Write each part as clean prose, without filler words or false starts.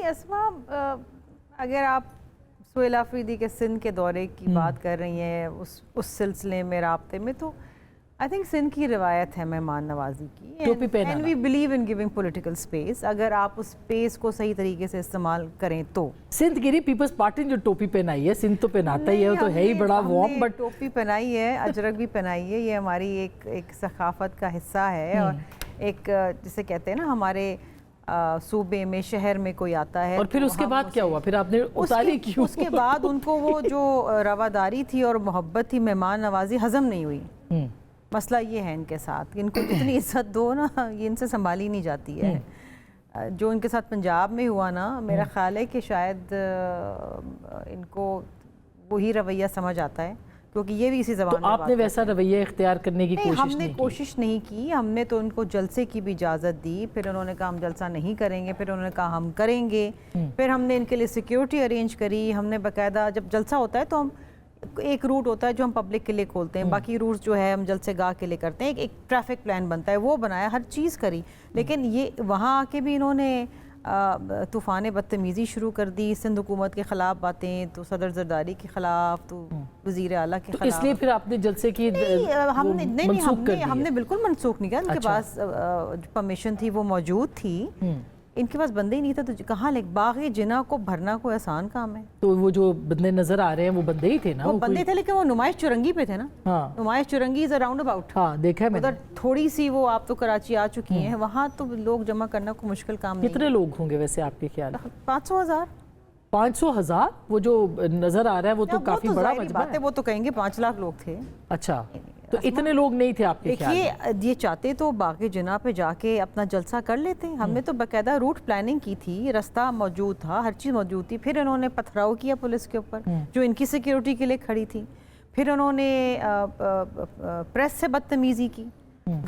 نہیں اسما، اگر آپ سہیل آفریدی کے سندھ کے دورے کی بات کر رہی ہیں اس سلسلے میں رابطے میں، تو آئی تھنک سندھ کی روایت ہے مہمان نوازی کی، ٹوپی پہنانا، and we believe in giving political space, اگر آپ اس اسپیس کو صحیح طریقے سے استعمال کریں تو۔ سندھ کی نہیں، پیپلز پارٹی نے جو ٹوپی پہنائی ہے، سندھ تو پہناتا ہی ہے، وہ تو ہے ہی بڑا وارم، بٹ ٹوپی پہنائی ہے، اجرک بھی پہنائی ہے، یہ ہماری ایک ثقافت کا حصہ ہے، اور ایک جسے کہتے ہیں نا ہمارے صوبے میں شہر میں کوئی آتا ہے، اور پھر اس کے بعد کیا ہوا؟ پھر آپ نے اتاری کیوں؟ اس کے بعد ان کو وہ جو رواداری تھی اور محبت تھی، مہمان نوازی ہضم نہیں ہوئی۔ مسئلہ یہ ہے ان کے ساتھ، ان کو جتنی عزت دو نا، یہ ان سے سنبھالی نہیں جاتی ہے۔ جو ان کے ساتھ پنجاب میں ہوا نا، میرا خیال ہے کہ شاید ان کو وہی رویہ سمجھ آتا ہے، کیونکہ یہ بھی اسی زبان میں آپ نے ویسا رویہ اختیار کرنے کی کوشش نہیں کی؟ ہم نے کوشش نہیں کی، ہم نے تو ان کو جلسے کی بھی اجازت دی، پھر انہوں نے کہا ہم جلسہ نہیں کریں گے، پھر انہوں نے کہا ہم کریں گے، پھر ہم نے ان کے لیے سیکیورٹی ارینج کری، ہم نے باقاعدہ جب جلسہ ہوتا ہے تو ہم ایک روٹ ہوتا ہے جو ہم پبلک کے لیے کھولتے ہیں، باقی روٹس جو ہے ہم جلسے گاہ کے لیے کرتے ہیں، ایک ٹریفک پلان بنتا ہے، وہ بنایا، ہر چیز کری، لیکن یہ وہاں آ کے بھی انہوں نے طوفان بدتمیزی شروع کر دی، سندھ حکومت کے خلاف باتیں، تو صدر زرداری کے خلاف، تو وزیر اعلیٰ کے خلاف۔ اس لیے پھر آپ نے جلسے کی ہم نے بالکل منسوخ نہیں کیا، ان کے پاس پرمیشن تھی، وہ موجود تھی، ان کے پاس بندے ہی نہیں تھا، تو کہاں باغ جنا کو بھرنا کوئی آسان کام ہے؟ تو وہ جو بندے نظر آ رہے ہیں وہ بندے ہی تھے نا؟ وہ بندے تھے، لیکن وہ نمائش چرنگی پہ تھے نا، نمائش چرنگی از اراؤنڈ اباؤٹ، ہاں دیکھا ہے میں نے، ادھر تھوڑی سی وہ آپ تو کراچی آ چکی ہیں، وہاں تو لوگ جمع کرنا کوئی مشکل کام نہیں۔ کتنے لوگ ہوں گے ویسے آپ کے خیال؟ 500,000۔ 500,000؟ وہ جو نظر آ رہا ہے وہ تو کافی بڑا مجمع ہے۔ وہ تو کہیں گے 5 لاکھ لوگ تھے۔ اچھا، تو اتنے لوگ نہیں تھے آپ کے خیال میں؟ دیکھیے، یہ چاہتے تو باغ جنا پہ جا کے اپنا جلسہ کر لیتے، ہم نے تو باقاعدہ روٹ پلاننگ کی تھی، راستہ موجود تھا، ہر چیز موجود تھی، پھر انہوں نے پتھراؤ کیا پولیس کے اوپر جو ان کی سیکیورٹی کے لیے کھڑی تھی، پھر انہوں نے پریس سے بدتمیزی کی،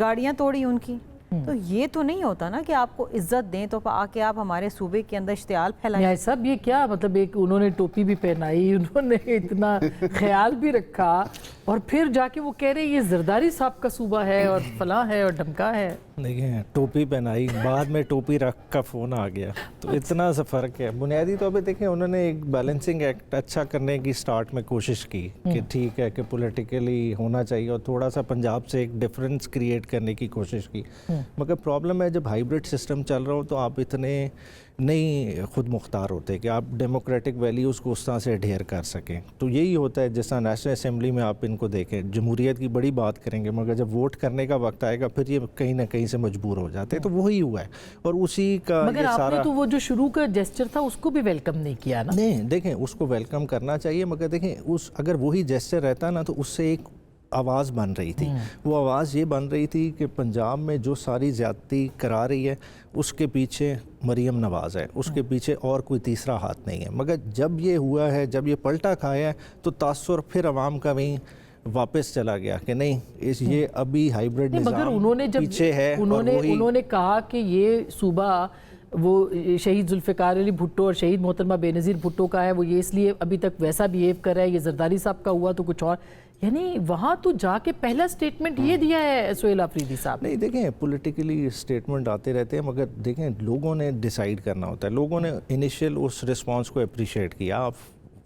گاڑیاں توڑی ان کی، تو یہ تو نہیں ہوتا نا کہ آپ کو عزت دیں تو آ کے آپ ہمارے صوبے کے اندر اشتعال پھیلائیں۔ سب یہ کیا مطلب، ایک انہوں نے ٹوپی بھی پہنائی، انہوں نے اتنا خیال بھی رکھا، اور پھر جا کے وہ کہہ رہے یہ زرداری صاحب کا صوبہ ہے اور فلاں ہے اور ڈھمکا ہے۔ دیکھیں، ٹوپی پہنائی، بعد میں ٹوپی رکھ کا فون آ گیا، تو اتنا سا فرق ہے۔ بنیادی طور پہ دیکھیں، انہوں نے ایک بیلنسنگ ایکٹ اچھا کرنے کی سٹارٹ میں کوشش کی کہ ٹھیک ہے کہ پولیٹیکلی ہونا چاہیے، اور تھوڑا سا پنجاب سے ایک ڈفرینس کریٹ کرنے کی کوشش کی، مگر پرابلم ہے جب ہائیبرڈ سسٹم چل رہا ہو تو آپ اتنے نہیں خود مختار ہوتے کہ آپ ڈیموکریٹک ویلیوز کو اس طرح سے اڈھیر کر سکیں۔ تو یہی ہوتا ہے، جس طرح نیشنل اسمبلی میں آپ ان کو دیکھیں، جمہوریت کی بڑی بات کریں گے، مگر جب ووٹ کرنے کا وقت آئے گا پھر یہ کہیں نہ کہیں سے مجبور ہو جاتے ہیں، تو وہی ہوا ہے، اور اسی کا مگر آپ نے تو وہ جو شروع کا جیسچر تھا اس کو بھی ویلکم نہیں کیا نا؟ نہیں، دیکھیں اس کو ویلکم کرنا چاہیے، مگر دیکھیں اگر وہی جیسچر رہتا نا تو اس سے ایک آواز بن رہی تھی، وہ آواز یہ بن رہی تھی کہ پنجاب میں جو ساری زیادتی کرا رہی ہے اس کے پیچھے مریم نواز ہے، اس کے پیچھے اور کوئی تیسرا ہاتھ نہیں ہے، مگر جب یہ ہوا ہے، جب یہ پلٹا کھایا ہے، تو تاثر پھر عوام کا بھی واپس چلا گیا کہ نہیں یہ ابھی ہائیبرڈ نظام پیچھے ہے۔ انہوں نے کہا کہ یہ صوبہ وہ شہید ذوالفقار علی بھٹو اور شہید محترمہ بے نظیر بھٹو کا ہے، وہ یہ اس لیے ابھی تک ویسا بیہیو کر رہا ہے، یہ زرداری صاحب کا ہوا تو کچھ اور، یعنی وہاں تو جا کے پہلا سٹیٹمنٹ یہ دیا ہے سہیل آفریدی صاحب۔ نہیں دیکھیں، پولیٹیکلی سٹیٹمنٹ آتے رہتے ہیں، مگر دیکھیں لوگوں نے ڈیسائیڈ کرنا ہوتا ہے، لوگوں نے انیشیل اس رسپانس کو اپریشیٹ کیا۔ آپ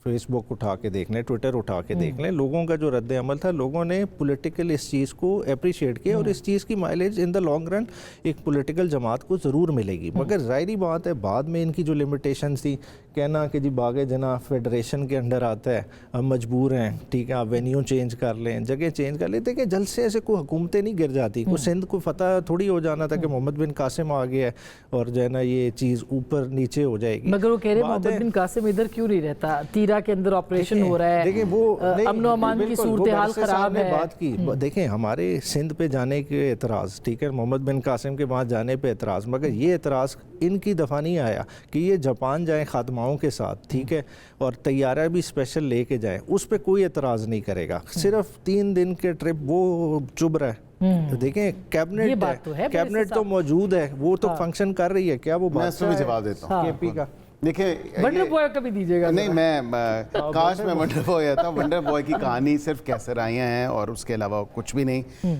فیس بک اٹھا کے دیکھ لیں، ٹویٹر اٹھا کے دیکھ لیں، لوگوں کا جو رد عمل تھا، لوگوں نے پولیٹیکل اس چیز کو اپریشیٹ کیا، اور اس چیز کی mileage in the long run ایک پولیٹیکل جماعت کو ضرور ملے گی، مگر ظاہری بات ہے بعد میں ان کی جو لمیٹیشنز تھی، کہنا کہ جی باغ جنا فیڈریشن کے انڈر آتا ہے، ہم مجبور ہیں، ٹھیک ہے آپ وینیو چینج کر لیں، جگہ چینج کر لیتے، کہ جلسے سے کوئی حکومتیں نہیں گر جاتی، کوئی سندھ کو فتح تھوڑی ہو جانا تھا کہ محمد بن قاسم آ گیا ہے اور جو ہے نا یہ چیز اوپر نیچے ہو جائے گی۔ مگر وہ کہہ رہے محمد بن قاسم ادھر کیوں نہیں رہتا، تیرا کے اندر آپریشن ہو رہا ہے، دیکھیں وہ امن و امان کی صورتحال خراب ہے، بات کی، دیکھیں ہمارے سندھ پہ جانے کے اعتراض، ٹھیک ہے محمد بن قاسم کے وہاں جانے پہ اعتراض، مگر یہ اعتراض ان کی دفعہ نہیں آیا کہ یہ جاپان جائیں خاتماؤں کے ساتھ، ٹھیک ہے، اور طیارہ بھی اسپیشل لے کے جائیں، اس پہ کوئی اعتراض نہیں کرے گا، صرف 3 دن کے ٹرپ وہ چب رہا ہے۔ دیکھیں کیبنٹ تو موجود ہے، وہ تو فنکشن کر رہی ہے، کیا وہ بات؟ میں اس میں بھی جواب دیتا ہوں، کے پی کا دیکھیں ونڈر بوائے کبھی دیجیے گا؟ نہیں، میں کاش میں ونڈر بوائے آتا ہوں، ونڈر بوائے کی کہانی صرف کیسرائیاں ہیں اور اس کے علاوہ کچھ بھی نہیں،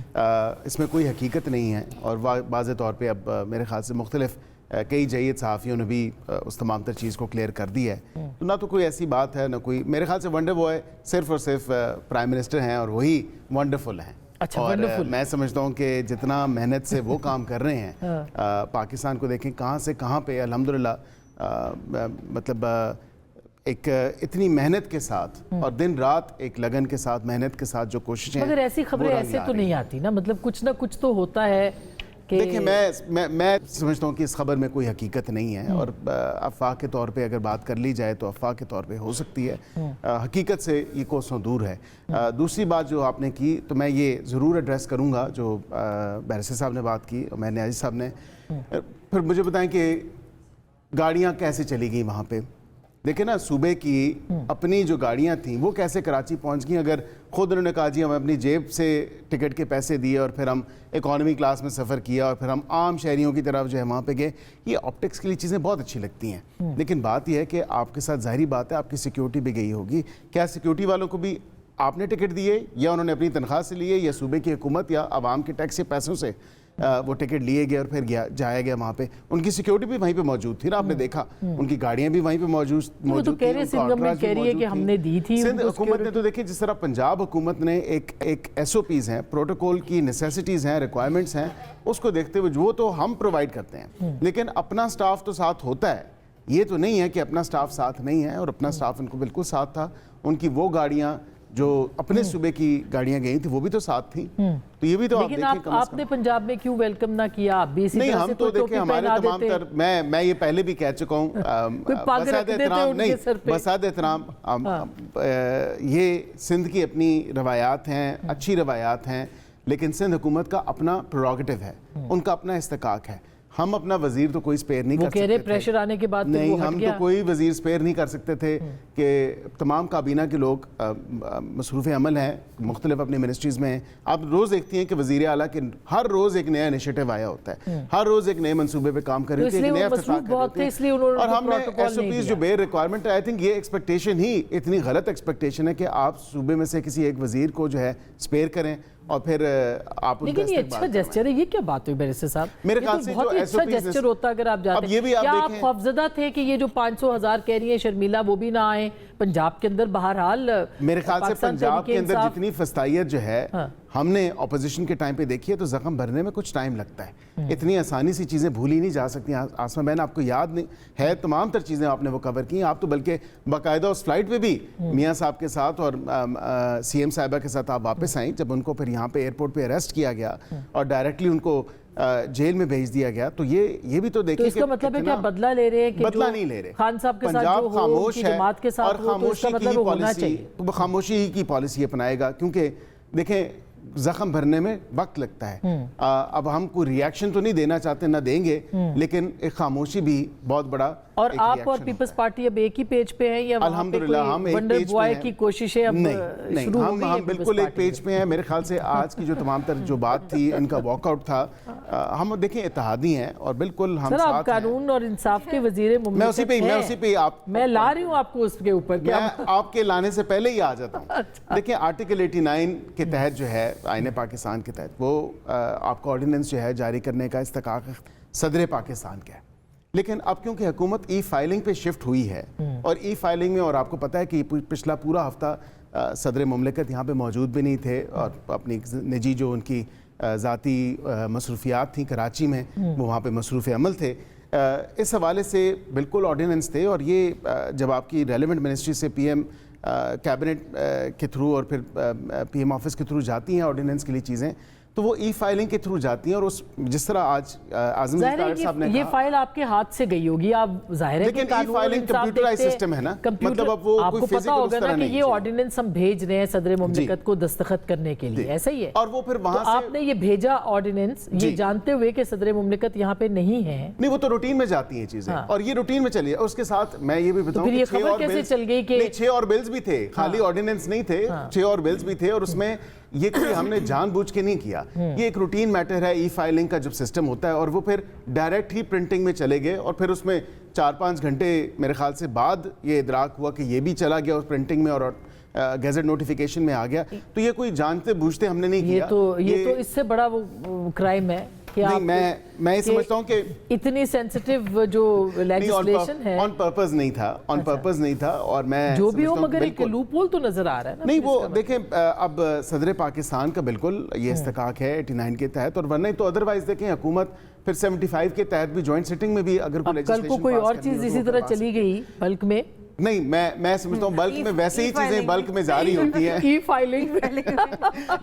اس میں کوئی حقیقت نہیں ہے، اور واضح طور پہ اب میرے خیال سے مختلف कई जयद सहाफ़ियों ने भी उस तमाम तर चीज़ को क्लियर कर दी है। तो ना तो कोई ऐसी बात है ना कोई, मेरे ख्याल से वंडर बॉय सिर्फ और सिर्फ प्राइम मिनिस्टर हैं और वही वंडरफुल हैं। अच्छा, और वंडरफुल। मैं समझता हूँ कि जितना मेहनत से वो काम कर रहे हैं पाकिस्तान को देखें कहाँ से कहाँ पे अल्हम्दुलिल्लाह मतलब एक इतनी मेहनत के साथ और दिन रात एक लगन के साथ मेहनत के साथ जो कोशिशें, मगर ऐसी खबरें ऐसे तो नहीं आती ना, मतलब कुछ ना कुछ तो होता है कि देखिए मैं समझता हूँ कि इस खबर में कोई हकीकत नहीं है और अफवाह के तौर पे अगर बात कर ली जाए तो अफवाह के तौर पे हो सकती है, हकीकत से ये कोसों दूर है। दूसरी बात जो आपने की तो मैं ये ज़रूर एड्रेस करूँगा जो बैरिस्टर साहब ने बात की और मैं न्याजी साहब ने, फिर मुझे बताएं कि गाड़ियाँ कैसे चली गई वहाँ पे। देखिए ना, सूबे की अपनी जो गाड़ियाँ थीं वो कैसे कराची पहुँच गई। अगर खुद उन्होंने कहा जी हम अपनी जेब से टिकट के पैसे दिए और फिर हम इकॉनमी क्लास में सफ़र किया और फिर हम आम शहरियों की तरफ जो है वहाँ पे गए, ये ऑप्टिक्स के लिए चीज़ें बहुत अच्छी लगती हैं, लेकिन बात यह है कि आपके साथ ज़ाहिरी बात है आपकी सिक्योरिटी भी गई होगी। क्या सिक्योरिटी वालों को भी आपने टिकट दिए या उन्होंने अपनी तनख्वाह से लिए या सूबे की हुकूमत या आवाम के टैक्स के पैसों से वो टिकट लिए गए और फिर जाया गया वहाँ पे? उनकी सिक्योरिटी भी वहीं पे मौजूद थी ना, आपने देखा उनकी गाड़ियाँ भी वहीं पे मौजूद तो कह रहे सिंध गवर्नमेंट कह रही है कि हमने दी थी। सिंध हुकूमत ने तो देखिए जिस तरह पंजाब हुकूमत ने एक SOPs हैं, प्रोटोकॉल की नेसेसिटीज़ हैं, रिक्वायरमेंट्स हैं, उसको देखते हुए वो तो हम प्रोवाइड करते हैं, लेकिन अपना स्टाफ तो साथ होता है। ये तो नहीं है कि अपना स्टाफ साथ नहीं है, और अपना स्टाफ उनको बिल्कुल साथ था। उनकी वो गाड़ियाँ जो अपने सूबे की गाड़ियां गई थी वो भी तो साथ थी। तो ये भी तो लेकिन आपने पंजाब में क्यों वेलकम ना किया? आप भी इसी नहीं, तरह हम से तो देखिए हमारे तमाम तर मैं ये पहले भी कह चुका हूँ बसात एहतराम ये सिंध की अपनी रवायात हैं, अच्छी रवायात हैं, लेकिन सिंध हुकूमत का अपना प्रोरोगेटिव है, उनका अपना इस्तकाक है। हम अपना वजीर तो कोई स्पेयर नहीं कर सकते थे। प्रेशर आने के बाद नहीं, हम तो कोई वजीर स्पेयर नहीं कर सकते थे कि तमाम काबीना के लोग मसरूफ़ अमल हैं, मुख्तलिफ अपनी मिनिस्ट्रीज़ में हैं। आप रोज़ देखती हैं कि वज़ीर आला के हर रोज़ एक नया इनिशिएटिव आया होता है, हर रोज़ एक नए मनसूबे पे काम कर रहे थे, एक नया और हमने SOPs जो बेर रिक्वायरमेंट है, आई थिंक ये एक्सपेक्टेशन ही इतनी गलत एक्सपेक्टेशन है कि आप सूबे में से किसी एक वजीर को जो है स्पेयर करें और फिर आप उनका लेकिन ये अच्छा जेस्चर है। ये क्या बात हुई बैरिस्टर साहब? मेरे ख्याल से बहुत ही अच्छा जेस्चर होता अगर आप जाते। अब ये भी आप क्या आप देखें, खौफजदा थे कि ये जो 500,000 कह रही है शर्मिला वो भी ना आए पंजाब के अंदर? बहरहाल मेरे ख्याल से पंजाब के अंदर जितनी फस्तायत जो है हमने अपोजिशन के टाइम पे देखी है, तो जख्म भरने में कुछ टाइम लगता है। इतनी आसानी से चीज़ें भूली नहीं जा सकती। आसमा मैंने आपको याद नहीं है, तमाम तर चीज़ें आपने वो कवर की। आप तो बल्कि बाकायदा उस फ्लाइट पे भी मियाँ साहब के साथ और CM साहिबा के साथ आप वापस आई, जब उनको फिर यहाँ पे एयरपोर्ट पे अरेस्ट किया गया और डायरेक्टली उनको जेल में भेज दिया गया। तो ये भी तो देखिए, तो इसका मतलब है क्या बदला ले रहे हैं कि बदला नहीं ले रहे। खान साहब के साथ पंजाब खामोश है और खामोशी ही की पॉलिसी अपनाएगा, क्योंकि देखें जख्म भरने में वक्त लगता है। अब हम कोई रिएक्शन तो नहीं देना चाहते, ना देंगे, लेकिन एक खामोशी भी बहुत बड़ा। और आप और पीपल्स पार्टी अब एक ही पेज पे हैं या अल्हम्दुलिल्लाह हम एक पेज पे हैं? की कोशिशें अब शुरू हो गई हैं? हम बिल्कुल एक पेज पे हैं। मेरे ख्याल से आज की जो तमाम तर जो बात थी, इनका वॉकआउट था, हम देखें इत्तेहादी हैं और बिल्कुल हम साथ हैं। कानून और इंसाफ के वजीर मैं उसी पे मैं ला रही हूँ आपको उसके ऊपर, मैं आपके लाने से पहले ही आ जाता हूँ। देखिए आर्टिकल 89 के तहत जो है आईने पाकिस्तान के तहत वो आपका ऑर्डिनेंस जो है जारी करने का इस्तकाक सदर पाकिस्तान का है, लेकिन अब क्योंकि हुकूमत E-फाइलिंग पे शिफ्ट हुई है और E-फाइलिंग में, और आपको पता है कि पिछला पूरा हफ्ता सदर मुमलिकत यहाँ पे मौजूद भी नहीं थे और अपनी निजी जो उनकी ज़ाती मसरूफियात थी कराची में, वो वहाँ पे मसरूफ़ अमल थे। इस हवाले से बिल्कुल ऑर्डिनेंस थे, और ये जब आपकी रेलिवेंट मिनिस्ट्री से PM कैबिनेट के थ्रू और फिर PM ऑफिस के थ्रू जाती हैं ऑर्डिनेंस के लिए चीज़ें, तो वो E-फाइलिंग के थ्रू जाती हैं। और उस जिस तरह आज आज़म साहब ने ये फाइल आपके हाथ से गई होगी, आप जाहिर है, लेकिन E-फाइलिंग कंप्यूटराइज्ड सिस्टम है ना, मतलब अब वो आपको पता होगा ना कि ये ऑर्डिनेंस हम भेज रहे हैं सदर मुमलिकत को दस्तखत करने के लिए, ऐसा ही है। और वो फिर वहां से आपने ये भेजा ऑर्डिनेंस ये जानते हुए कि सदर मुमलिकत यहाँ पे नहीं है? नहीं, वो तो रूटीन में जाती हैं चीजें, और ये रूटीन में चली है। उसके साथ मैं ये भी बताऊं कि 6 और बिल्स भी थे, खाली ऑर्डिनेंस नहीं थे, 6 और बिल्स भी थे। और उसमें ये कोई हमने जानबूझ के नहीं किया, ये एक रूटीन मैटर है। E-फाइलिंग का जब सिस्टम होता है, और वो फिर डायरेक्ट ही प्रिंटिंग में चले गए, और फिर उसमें 4-5 घंटे मेरे ख्याल से बाद ये इदराक हुआ कि ये भी चला गया उस प्रिंटिंग में और गैजेट नोटिफिकेशन में आ गया। तो ये कोई जानते बूझते हमने नहीं किया। ये तो इससे बड़ा वो क्राइम है कि नहीं, आप मैं ये समझता हूँ कि इतनी सेंसिटिव जो लेजिस्लेशन है ऑन पर्पस नहीं था, ऑन पर्पस नहीं था, और मैं जो भी हो समझता हूँ मगर कि एक बिल्कुल- लूपहोल तो नजर आ रहा है ना। नहीं, फिर वो इसका देखें अब सदर पाकिस्तान का बिल्कुल ये इस्तकाक है 89 के तहत, और वरना तो अदरवाइज देखें हुकूमत फिर 75 के तहत भी जॉइंट सिटिंग में भी अगर कोई अब कल को कोई और चीज इसी तरह चली गई बल्क में, नहीं, मैं समझता हूँ बल्क में वैसे ही चीजें बल्क में जारी होती हैं। ई फाइलिंग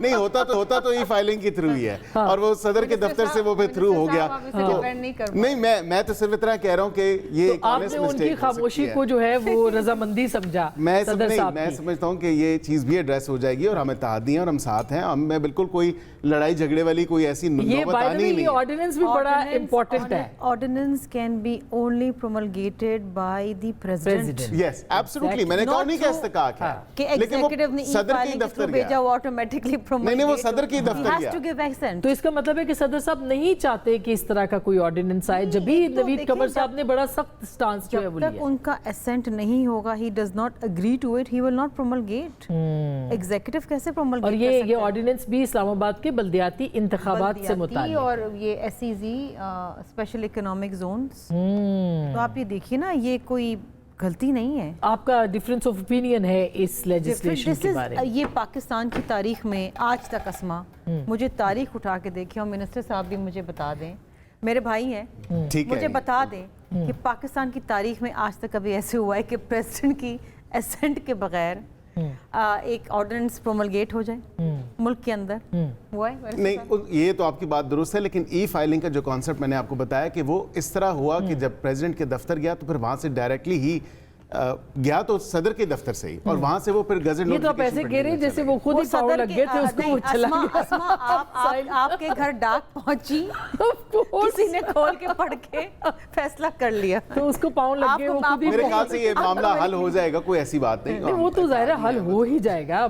नहीं, होता तो ई फाइलिंग के थ्रू ही है, और वो सदर के दफ्तर से वो फिर थ्रू हो गया। नहीं, मैं तो सिर्फ इतना कह रहा हूँ कि ये तो एक honest आपने उनकी mistake हो सकती खामोशी है। को जो है वो रजामंदी समझा सदर साहब मैं की। समझता हूँ कि ये चीज़ भी एड्रेस हो जाएगी, और हम इत्तेहादी हैं और हम साथ हैं। मैं बिल्कुल कोई लड़ाई झगड़े वाली कोई ऐसी ये नौबत बाय द आनी वे ही ये नहीं है। ऑर्डिनेंस भी बड़ा इम्पोर्टेंट है। Ordinance can be only promulgated by the president. President. Yes, absolutely, मैंने कहा Not उन्हीं का through- इस्तकाक है, कि लेकिन वो executive ने सदर के e-filing के दफ्तर through भेजा गया। वो automatically promulgate नहीं, वो सदर के हो। दफ्तर He has गया। to give assent. तो इसका मतलब है कि सदर साहब नहीं चाहते कि इस तरह का कोई ऑर्डिनेंस आए, जब भी तो नवीद देखिए, कमर जब- साहब ने बड़ा सख्त स्टांस जो है जब वो तक लिया। उनका assent नहीं होगा, he does not agree to it, he will not promulgate. Executive कैसे promulgate और कर ये सकता है? ऑर्डिनेंस भी इस्लामाबाद के बल्दियाती इंतखाबात से बल्दियाती मुताल्लिक। और ये SEZ स्पेशल इकोनॉमिक जोन्स, तो आप ये देखिए ना, ये कोई गलती नहीं है। आपका डिफरेंस ऑफ ओपिनियन है इस लेजिस्लेशन This के is- बारे में? ये पाकिस्तान की तारीख में आज तक असमा, मुझे तारीख उठा के देखिए, और मिनिस्टर साहब भी मुझे बता दें, मेरे भाई हैं, ठीक है, मुझे बता दें कि पाकिस्तान की तारीख में आज तक कभी ऐसे हुआ है कि प्रेसिडेंट की एसेंट के बगैर एक ऑर्डिनेंस प्रोमलगेट हो जाए मुल्क के अंदर, हुआ है? नहीं, ये तो आपकी बात दुरुस्त है, लेकिन ई फाइलिंग का जो कॉन्सेप्ट मैंने आपको बताया कि वो इस तरह हुआ कि जब प्रेसिडेंट के दफ्तर गया तो फिर वहां से डायरेक्टली ही गया तो सदर के दफ्तर से ही, और वहां से वो फिर गजट ये तो आप ऐसे कह रहे हैं जैसे वो खुद ही पाँव लग गए थे उसको, वो चला गया। असमा, आपके घर डाक पहुंची, किसी ने खोल के पढ़ के फैसला कर लिया, तो उसको पाँव लग गए, वो खुद ही मेरे ख्याल से ये मामला हल हो जाएगा, कोई ऐसी बात नहीं। नहीं, वो तो ज़ाहिर है हल हो ही जाएगा।